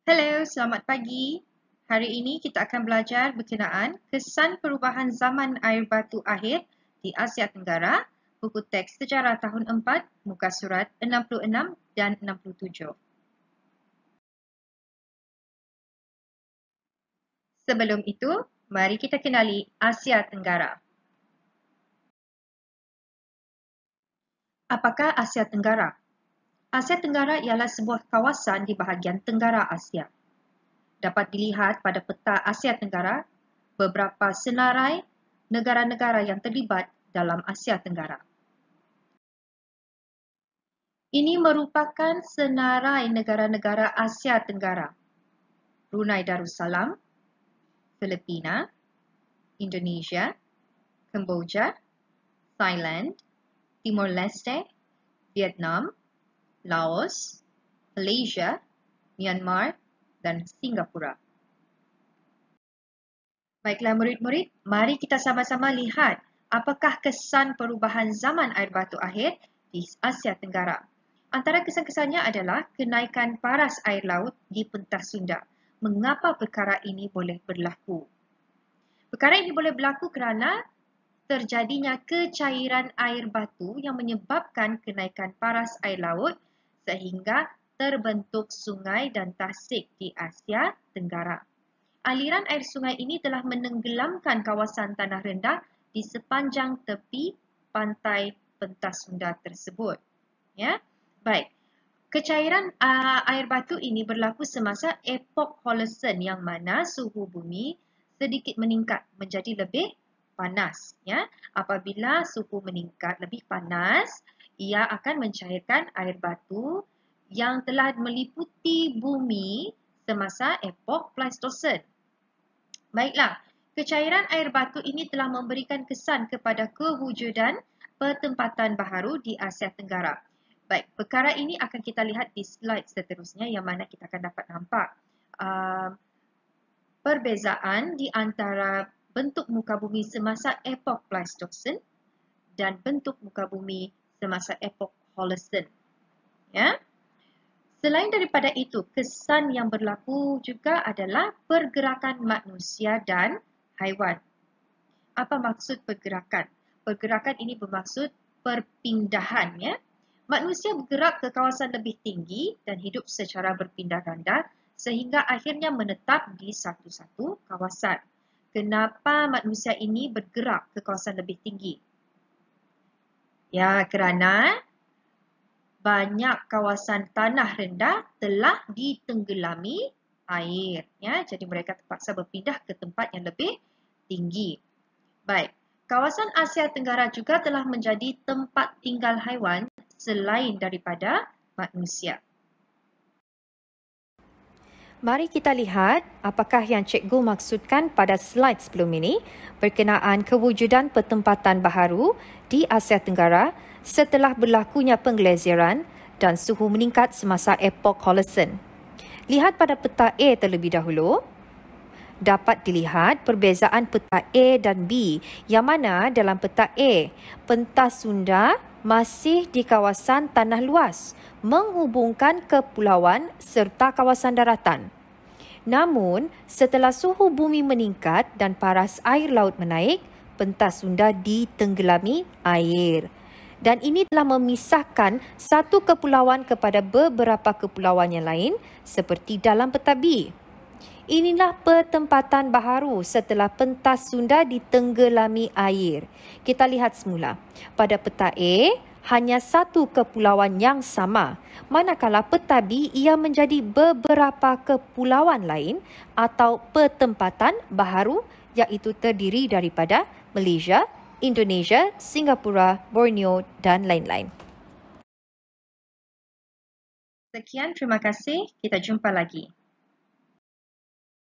Hello, selamat pagi. Hari ini kita akan belajar berkenaan kesan perubahan zaman air batu akhir di Asia Tenggara, buku teks sejarah tahun 4, muka surat 66 dan 67. Sebelum itu, mari kita kenali Asia Tenggara. Apakah Asia Tenggara? Asia Tenggara ialah sebuah kawasan di bahagian tenggara Asia. Dapat dilihat pada peta Asia Tenggara, beberapa senarai negara-negara yang terlibat dalam Asia Tenggara. Ini merupakan senarai negara-negara Asia Tenggara: Brunei Darussalam, Filipina, Indonesia, Kemboja, Thailand, Timor Leste, Vietnam, Laos, Malaysia, Myanmar, dan Singapura. Baiklah murid-murid, mari kita sama-sama lihat apakah kesan perubahan zaman air batu akhir di Asia Tenggara. Antara kesan-kesannya adalah kenaikan paras air laut di pentas Sunda. Mengapa perkara ini boleh berlaku? Perkara ini boleh berlaku kerana terjadinya kecairan air batu yang menyebabkan kenaikan paras air laut sehingga terbentuk sungai dan tasik di Asia Tenggara. Aliran air sungai ini telah menenggelamkan kawasan tanah rendah di sepanjang tepi pantai pentas Sunda tersebut. Ya, baik. Kecairan air batu ini berlaku semasa epok Holocene yang mana suhu bumi sedikit meningkat menjadi lebih panas. Ya, apabila suhu meningkat lebih panas, ia akan mencairkan air batu yang telah meliputi bumi semasa epok Pleistocene. Baiklah, kecairan air batu ini telah memberikan kesan kepada kewujudan pertempatan baharu di Asia Tenggara. Baik, perkara ini akan kita lihat di slide seterusnya yang mana kita akan dapat nampak perbezaan di antara bentuk muka bumi semasa epok Pleistocene dan bentuk muka bumi semasa epok Holocene. Ya. Selain daripada itu, kesan yang berlaku juga adalah pergerakan manusia dan haiwan. Apa maksud pergerakan? Pergerakan ini bermaksud perpindahan. Ya? Manusia bergerak ke kawasan lebih tinggi dan hidup secara berpindah ganda sehingga akhirnya menetap di satu-satu kawasan. Kenapa manusia ini bergerak ke kawasan lebih tinggi? Ya, kerana banyak kawasan tanah rendah telah ditenggelami air. Ya, jadi mereka terpaksa berpindah ke tempat yang lebih tinggi. Baik, kawasan Asia Tenggara juga telah menjadi tempat tinggal haiwan selain daripada manusia. Mari kita lihat apakah yang cikgu maksudkan pada slide sebelum ini berkenaan kewujudan pertempatan baharu di Asia Tenggara setelah berlakunya penggeleziran dan suhu meningkat semasa epok Holocene. Lihat pada peta A terlebih dahulu. Dapat dilihat perbezaan peta A dan B yang mana dalam peta A, pentas Sunda masih di kawasan tanah luas menghubungkan kepulauan serta kawasan daratan. Namun, setelah suhu bumi meningkat dan paras air laut menaik, pentas Sunda ditenggelami air. Dan ini telah memisahkan satu kepulauan kepada beberapa kepulauan yang lain seperti dalam peta B. Inilah pertempatan baharu setelah pentas Sunda ditenggelami air. Kita lihat semula. Pada peta A, hanya satu kepulauan yang sama. Manakala peta B, ia menjadi beberapa kepulauan lain atau pertempatan baharu iaitu terdiri daripada Malaysia, Indonesia, Singapura, Borneo dan lain-lain. Sekian, terima kasih. Kita jumpa lagi.